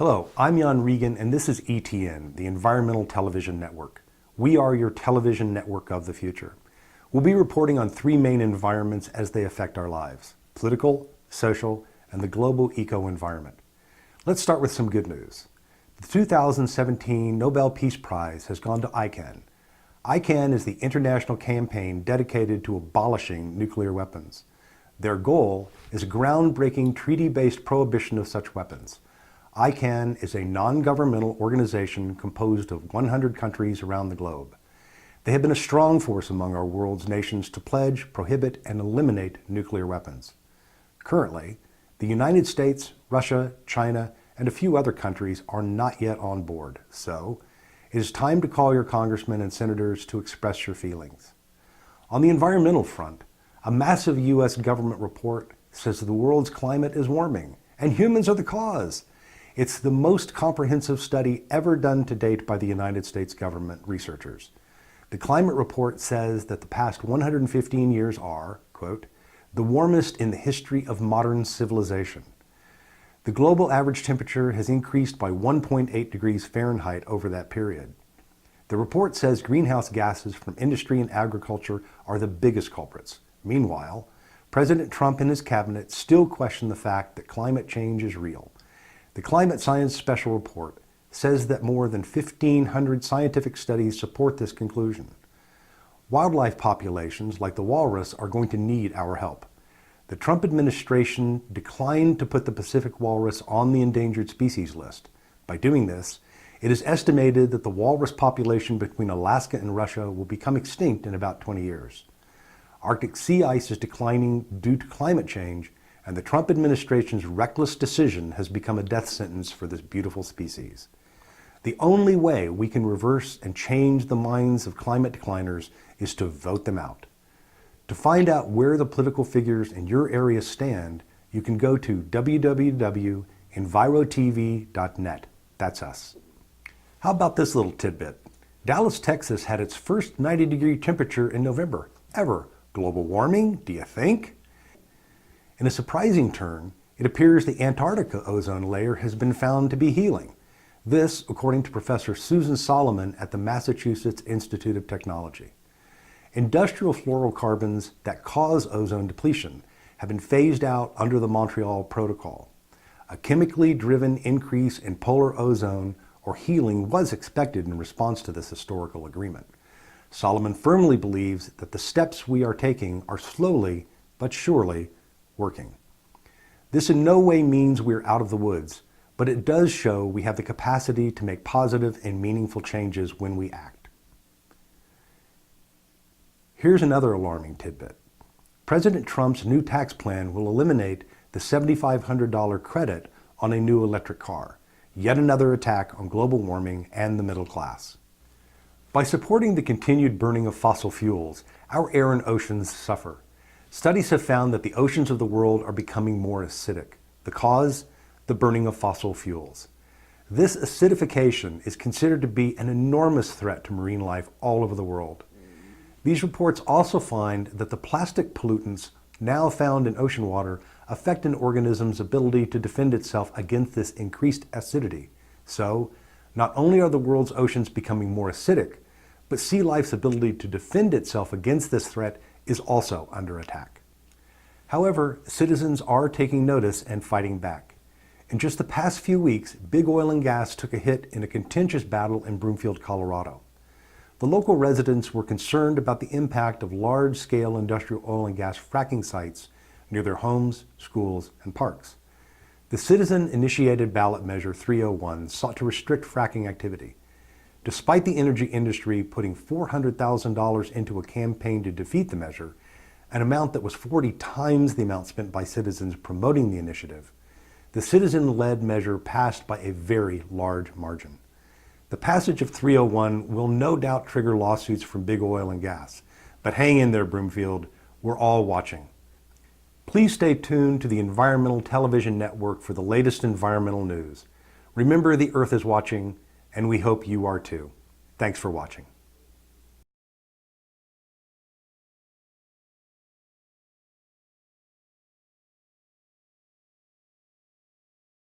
Hello, I'm Jan Regan, and this is ETN, the Environmental Television Network. We are your television network of the future. We'll be reporting on three main environments as they affect our lives: political, social, and the global eco-environment. Let's start with some good news. The 2017 Nobel Peace Prize has gone to ICAN. ICAN is the international campaign dedicated to abolishing nuclear weapons. Their goal is a groundbreaking treaty-based prohibition of such weapons. ICAN is a non-governmental organization composed of 100 countries around the globe. They have been a strong force among our world's nations to pledge, prohibit, and eliminate nuclear weapons. Currently, the United States, Russia, China, and a few other countries are not yet on board. So, it is time to call your congressmen and senators to express your feelings. On the environmental front, a massive U.S. government report says the world's climate is warming, and humans are the cause. It's the most comprehensive study ever done to date by the United States government researchers. The climate report says that the past 115 years are, quote, the warmest in the history of modern civilization. The global average temperature has increased by 1.8 degrees Fahrenheit over that period. The report says greenhouse gases from industry and agriculture are the biggest culprits. Meanwhile, President Trump and his cabinet still question the fact that climate change is real. The Climate Science Special Report says that more than 1,500 scientific studies support this conclusion. Wildlife populations like the walrus are going to need our help. The Trump administration declined to put the Pacific walrus on the endangered species list. By doing this, it is estimated that the walrus population between Alaska and Russia will become extinct in about 20 years. Arctic sea ice is declining due to climate change, and the Trump administration's reckless decision has become a death sentence for this beautiful species. The only way we can reverse and change the minds of climate decliners is to vote them out. To find out where the political figures in your area stand, you can go to www.envirotv.net. That's us. How about this little tidbit? Dallas, Texas had its first 90-degree temperature in November, ever. Global warming, do you think? In a surprising turn, it appears the Antarctica ozone layer has been found to be healing. This, according to Professor Susan Solomon at the Massachusetts Institute of Technology. Industrial fluorocarbons that cause ozone depletion have been phased out under the Montreal Protocol. A chemically driven increase in polar ozone or healing was expected in response to this historical agreement. Solomon firmly believes that the steps we are taking are slowly but surely working. This in no way means we're out of the woods, but it does show we have the capacity to make positive and meaningful changes when we act. Here's another alarming tidbit. President Trump's new tax plan will eliminate the $7,500 credit on a new electric car, yet another attack on global warming and the middle class. By supporting the continued burning of fossil fuels, our air and oceans suffer. Studies have found that the oceans of the world are becoming more acidic. The cause? The burning of fossil fuels. This acidification is considered to be an enormous threat to marine life all over the world. These reports also find that the plastic pollutants now found in ocean water affect an organism's ability to defend itself against this increased acidity. So, not only are the world's oceans becoming more acidic, but sea life's ability to defend itself against this threat is also under attack. However, citizens are taking notice and fighting back. In just the past few weeks, big oil and gas took a hit in a contentious battle in Broomfield, Colorado. The local residents were concerned about the impact of large-scale industrial oil and gas fracking sites near their homes, schools, and parks. The citizen-initiated ballot measure 301 sought to restrict fracking activity. Despite the energy industry putting $400,000 into a campaign to defeat the measure, an amount that was 40 times the amount spent by citizens promoting the initiative, the citizen-led measure passed by a very large margin. The passage of 301 will no doubt trigger lawsuits from big oil and gas, but hang in there, Broomfield, we're all watching. Please stay tuned to the Environmental Television Network for the latest environmental news. Remember, the Earth is watching, and we hope you are too. Thanks for watching.